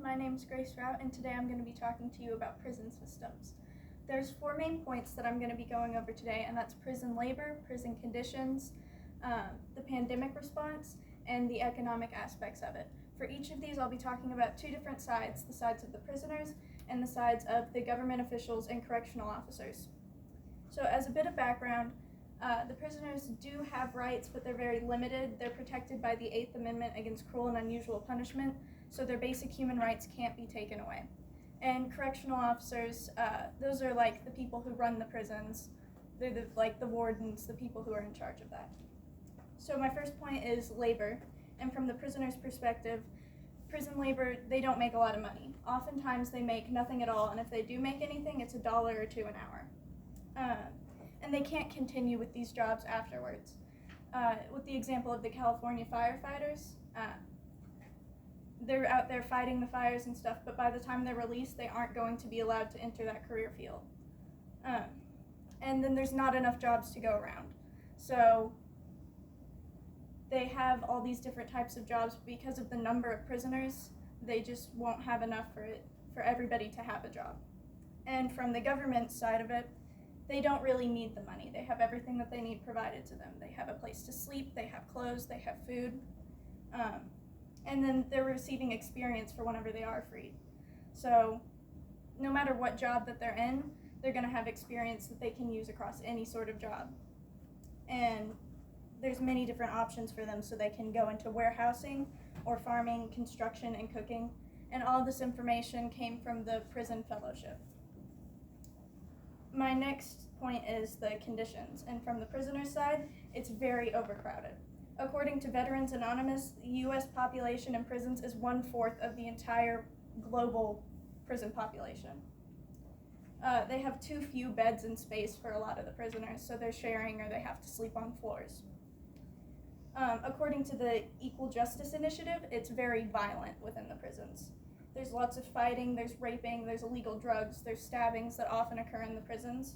My name is Grace Rout, and today I'm going to be talking to you about prison systems. There's four main points that I'm going to be going over today, and that's prison labor, prison conditions, the pandemic response, and the economic aspects of it. For each of these, I'll be talking about two different sides, the sides of the prisoners and the sides of the government officials and correctional officers. So as a bit of background, the prisoners do have rights, but they're very limited. They're protected by the 8th Amendment against cruel and unusual punishment, so their basic human rights can't be taken away. And correctional officers, those are like the people who run the prisons. They're like the wardens, the people who are in charge of that. So my first point is labor, and from the prisoner's perspective, prison labor, they don't make a lot of money. Oftentimes they make nothing at all, and if they do make anything, it's $1 or $2 an hour. And they can't continue with these jobs afterwards. With the example of the California firefighters, they're out there fighting the fires and stuff, but by the time they're released, they aren't going to be allowed to enter that career field. And then there's not enough jobs to go around. So they have all these different types of jobs. Because of the number of prisoners, they just won't have enough for everybody to have a job. And from the government side of it, they don't really need the money. They have everything that they need provided to them. They have a place to sleep, they have clothes, they have food, and then they're receiving experience for whenever they are freed. So no matter what job that they're in, they're going to have experience that they can use across any sort of job. And there's many different options for them, so they can go into warehousing or farming, construction, and cooking. And all this information came from the prison fellowship. My next point is the conditions, and from the prisoner's side, it's very overcrowded. According to Veterans Anonymous, the U.S. population in prisons is 1/4 of the entire global prison population. They have too few beds and space for a lot of the prisoners, so they're sharing or they have to sleep on floors. According to the Equal Justice Initiative, it's very violent within the prisons. There's lots of fighting, there's raping, there's illegal drugs, there's stabbings that often occur in the prisons.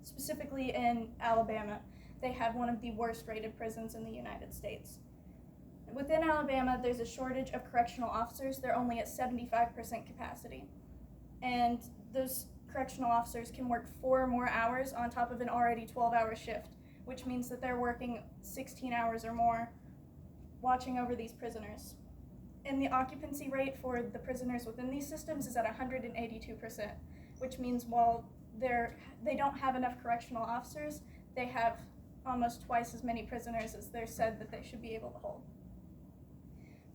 Specifically in Alabama, they have one of the worst rated prisons in the United States. Within Alabama, there's a shortage of correctional officers. They're only at 75% capacity. And those correctional officers can work 4 more hours on top of an already 12-hour shift, which means that they're working 16 hours or more watching over these prisoners. And the occupancy rate for the prisoners within these systems is at 182%, which means while they don't have enough correctional officers, they have almost twice as many prisoners as they're said that they should be able to hold.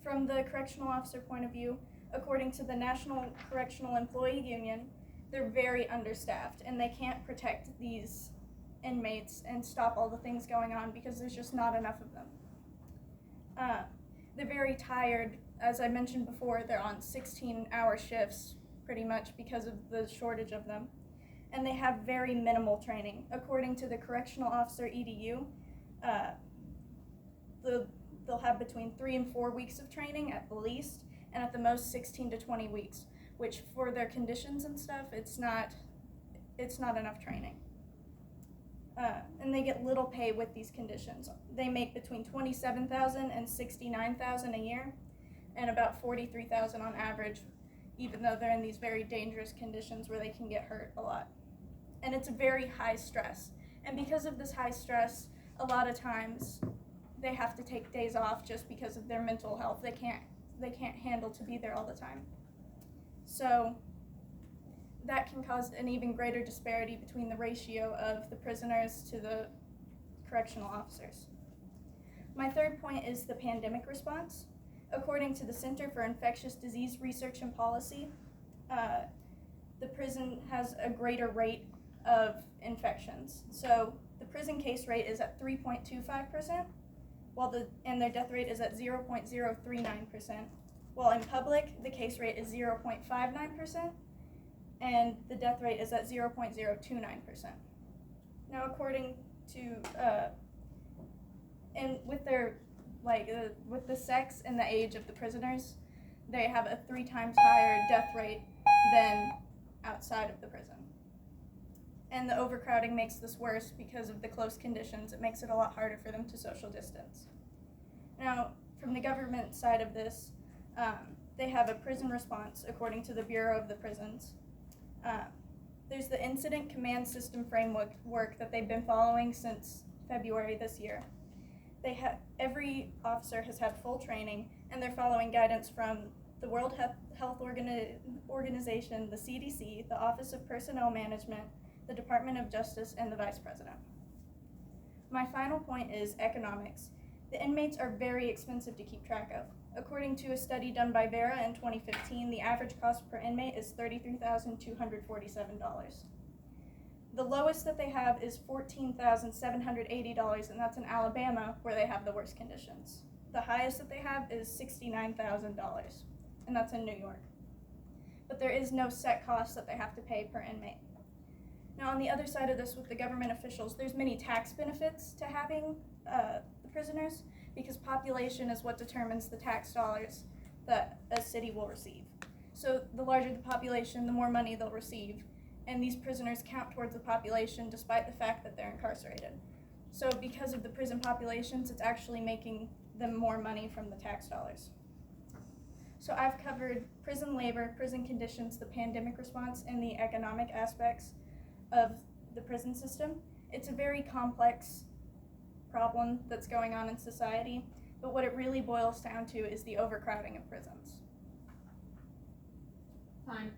From the correctional officer point of view, according to the National Correctional Employee Union, they're very understaffed and they can't protect these inmates and stop all the things going on because there's just not enough of them. They're very tired. As I mentioned before, they're on 16-hour shifts pretty much because of the shortage of them. And they have very minimal training. According to the Correctional Officer EDU, they'll have between 3 and 4 weeks of training at the least, and at the most 16 to 20 weeks, which for their conditions and stuff, it's not enough training. And they get little pay with these conditions. They make between $27,000 and $69,000 a year, and about $43,000 on average, even though they're in these very dangerous conditions where they can get hurt a lot. And it's a very high stress. And because of this high stress, a lot of times they have to take days off just because of their mental health. They can't handle to be there all the time. So that can cause an even greater disparity between the ratio of the prisoners to the correctional officers. My third point is the pandemic response. According to the Center for Infectious Disease Research and Policy, the prison has a greater rate of infections. So the prison case rate is at 3.25%, and their death rate is at 0.039%, while in public, the case rate is 0.59%, and the death rate is at 0.029%. Now, according to, and with with the sex and the age of the prisoners, they have a 3 times higher death rate than outside of the prison. And the overcrowding makes this worse because of the close conditions. It makes it a lot harder for them to social distance. Now, from the government side of this, they have a prison response according to the Bureau of the Prisons. There's the incident command system framework that they've been following since February this year. Every officer has had full training, and they're following guidance from the World Health Organization, the CDC, the Office of Personnel Management, the Department of Justice, and the Vice President. My final point is economics. The inmates are very expensive to keep track of. According to a study done by Vera in 2015, the average cost per inmate is $33,247. The lowest that they have is $14,780, and that's in Alabama, where they have the worst conditions. The highest that they have is $69,000, and that's in New York. But there is no set cost that they have to pay per inmate. Now, on the other side of this with the government officials, there's many tax benefits to having the prisoners, because population is what determines the tax dollars that a city will receive. So the larger the population, the more money they'll receive, and these prisoners count towards the population despite the fact that they're incarcerated. So because of the prison populations, it's actually making them more money from the tax dollars. So I've covered prison labor, prison conditions, the pandemic response, and the economic aspects of the prison system. It's a very complex problem that's going on in society, but what it really boils down to is the overcrowding of prisons. Time.